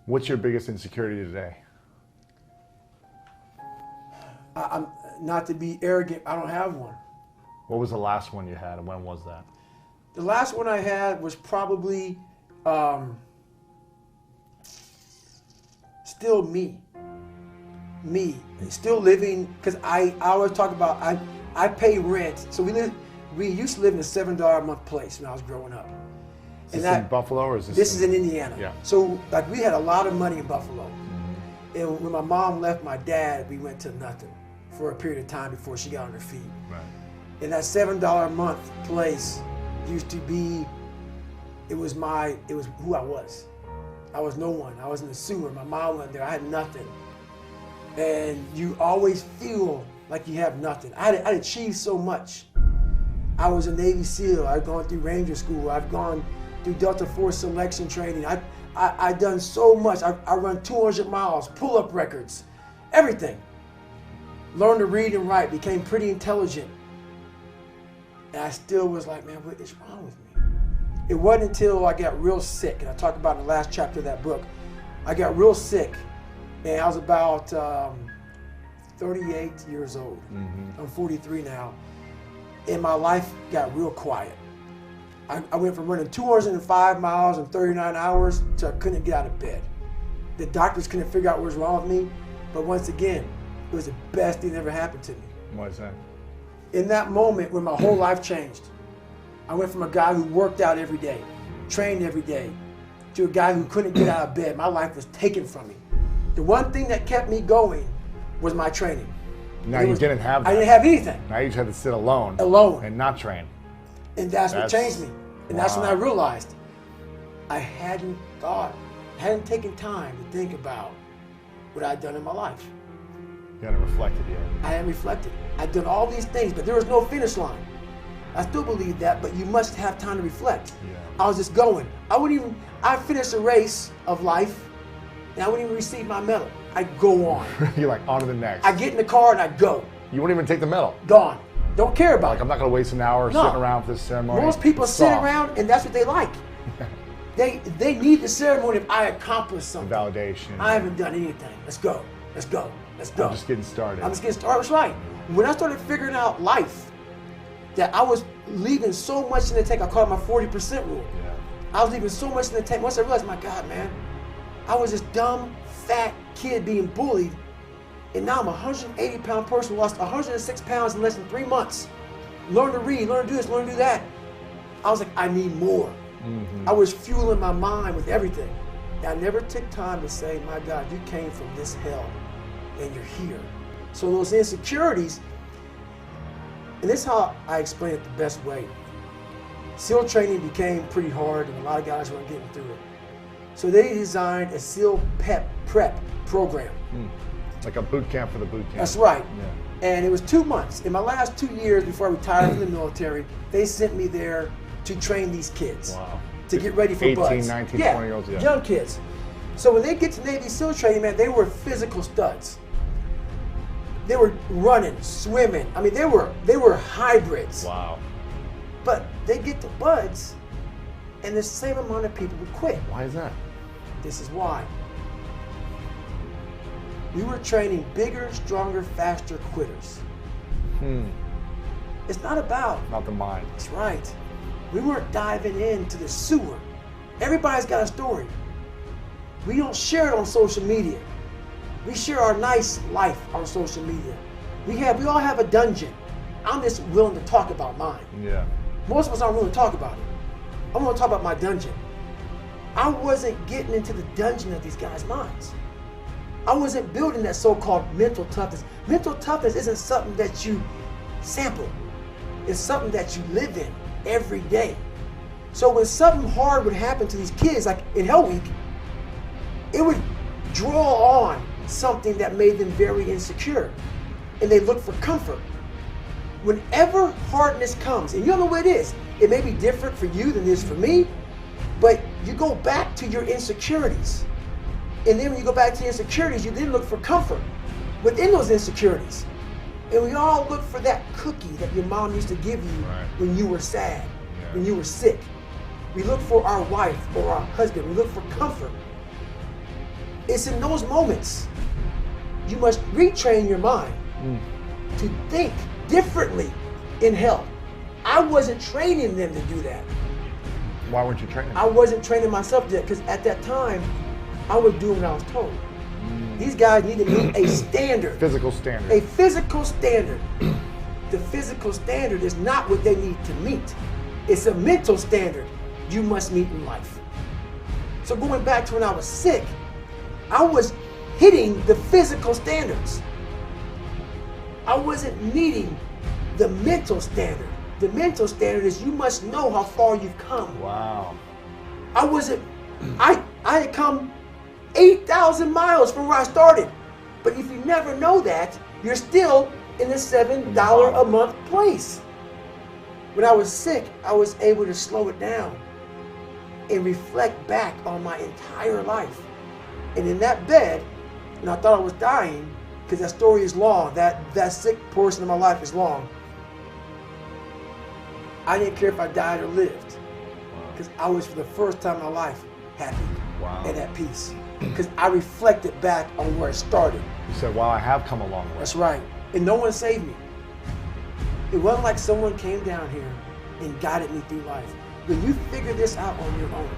What's your biggest insecurity today? I'm not to be arrogant, I don't have one. What was the last one you had, and when was that? The last one I had was probably still me. Still living, because I always talk about, I pay rent. So we used to live in a $7 a month place when I was growing up. Is this in Buffalo, or is this? This is in Indiana. Yeah. So like we had a lot of money in Buffalo. And when my mom left my dad, we went to nothing for a period of time before she got on her feet. Right. And that $7 a month place used to be, it was who I was. I was no one. I was in the sewer. My mom went there. I had nothing. And you always feel like you have nothing. I'd achieved so much. I was a Navy SEAL. I've gone through Ranger School. I've gone through Delta Force selection training. I've done so much. I run 200 miles, pull-up records, everything. Learned to read and write, became pretty intelligent. And I still was like, man, what is wrong with me? It wasn't until I got real sick, and I talked about in the last chapter of that book. I got real sick, and I was about 38 years old. I'm 43 now, and my life got real quiet. I went from running 205 miles in 39 hours to I couldn't get out of bed. The doctors couldn't figure out what was wrong with me, but once again, it was the best thing that ever happened to me. Why is that? In that moment when my whole life changed, I went from a guy who worked out every day, trained every day, to a guy who couldn't get out of bed. My life was taken from me. The one thing that kept me going was my training. Now you didn't have that. I didn't have anything. Now you just had to sit alone. Alone. And not train. And that's what changed me. And that's when I Wow. realized I hadn't taken time to think about what I'd done in my life. You hadn't reflected yet. I hadn't reflected. I'd done all these things, but there was no finish line. I still believe that, but you must have time to reflect. Yeah. I was just going. I finished a race of life, and I wouldn't even receive my medal. I'd go on. You're like, on to the next. I get in the car and I go. You wouldn't even take the medal. Gone. Don't care about Like, it. I'm not going to waste an hour No. sitting around for this ceremony. Most people It's sit soft. around and that's what they like. They need the ceremony if I accomplished something. Validation. I haven't done anything. Let's go. Let's go. Let's go. I'm just getting started. I'm just getting started. That's right. When I started figuring out life, that I was leaving so much in the tank, I call it my 40% rule. Yeah. I was leaving so much in the tank. Once I realized, my God, man, I was this dumb, fat kid being bullied, and now I'm a 180-pound person who lost 106 pounds in less than 3 months. Learn to read, learn to do this, learn to do that. I was like, I need more. I was fueling my mind with everything. And I never took time to say, my God, you came from this hell, and you're here. So those insecurities, and this is how I explain it the best way. SEAL training became pretty hard, and a lot of guys weren't getting through it. So they designed a SEAL prep program. Like a boot camp for the boot camp. That's right. Yeah. And it was 2 months. In my last 2 years before I retired from the military, they sent me there to train these kids. Wow. To get ready for 18, buds. 19, 20-year-olds, yeah. Young kids. So when they get to Navy SEAL training, man, they were physical studs. They were running, swimming. I mean, they were hybrids. Wow. But they get to buds, and the same amount of people would quit. Why is that? This is why. We were training bigger, stronger, faster quitters. It's not about. Not the mind. That's right. We weren't diving into the sewer. Everybody's got a story. We don't share it on social media. We share our nice life on social media. We all have a dungeon. I'm just willing to talk about mine. Yeah. Most of us aren't willing to talk about it. I'm going to talk about my dungeon. I wasn't getting into the dungeon of these guys' minds. I wasn't building that so-called mental toughness. Mental toughness isn't something that you sample. It's something that you live in every day. So when something hard would happen to these kids, like in Hell Week, it would draw on something that made them very insecure. And they look for comfort. Whenever hardness comes, and you don't know what it is, it may be different for you than it is for me, but you go back to your insecurities. And then when you go back to your insecurities, you then look for comfort within those insecurities. And we all look for that cookie that your mom used to give you when you were sad, when you were sick. We look for our wife or our husband. We look for comfort. It's in those moments you must retrain your mind to think differently in health. I wasn't training them to do that. Why weren't you training? I wasn't training myself to do that because at that time, I was doing what I was told. These guys need to meet a standard. Physical standard. A physical standard. The physical standard is not what they need to meet. It's a mental standard you must meet in life. So going back to when I was sick, I was hitting the physical standards. I wasn't meeting the mental standard. The mental standard is you must know how far you've come. Wow. I had come 8,000 miles from where I started. But if you never know that, you're still in the $7 a month place. When I was sick, I was able to slow it down and reflect back on my entire life. And in that bed, and I thought I was dying, because that story is long, that sick portion of my life is long. I didn't care if I died or lived, because I was for the first time in my life happy and at peace. Because I reflected back on where it started. You said, wow, I have come a long way. That's right. And no one saved me. It wasn't like someone came down here and guided me through life. When you figure this out on your own,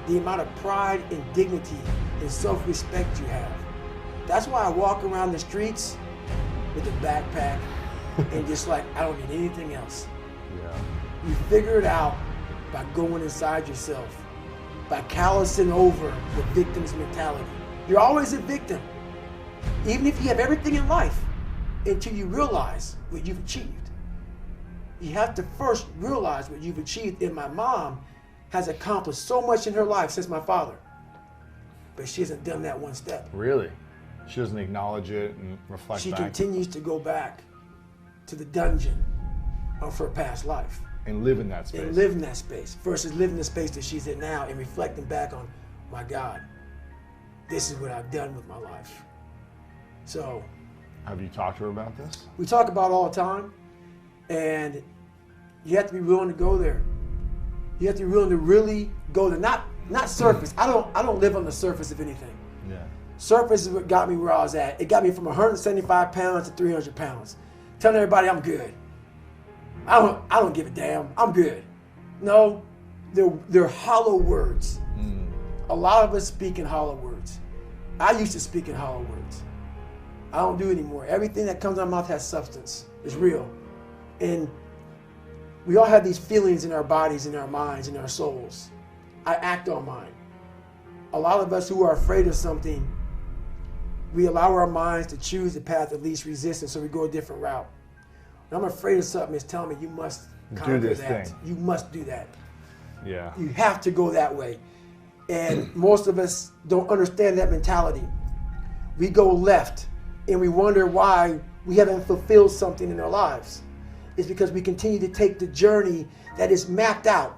the amount of pride and dignity and self-respect you have. That's why I walk around the streets with a backpack and just like, I don't need anything else. Yeah. You figure it out by going inside yourself, by callousing over the victim's mentality. You're always a victim, even if you have everything in life, until you realize what you've achieved. You have to first realize what you've achieved. And my mom has accomplished so much in her life since my father, but she hasn't done that one step. Really? She doesn't acknowledge it and reflect She back? continues to go back to the dungeon of her past life. And live in that space. And live in that space versus living the space that she's in now and reflecting back on, my God, this is what I've done with my life. So. Have you talked to her about this? We talk about it all the time, and you have to be willing to go there. You have to be willing to really go there. Not surface. I don't live on the surface of anything. Yeah. Surface is what got me where I was at. It got me from 175 pounds to 300 pounds. Telling everybody I'm good. I don't give a damn. I'm good. No, they're hollow words. A lot of us speak in hollow words. I used to speak in hollow words. I don't do it anymore. Everything that comes out of my mouth has substance. It's real. And we all have these feelings in our bodies, in our minds, in our souls. I act on mine. A lot of us who are afraid of something, we allow our minds to choose the path of least resistance, so we go a different route. When I'm afraid of something, it's telling me you must conquer do this that. thing. You must do that. Yeah. You have to go that way. And most of us don't understand that mentality. We go left and we wonder why we haven't fulfilled something in our lives. It's because we continue to take the journey that is mapped out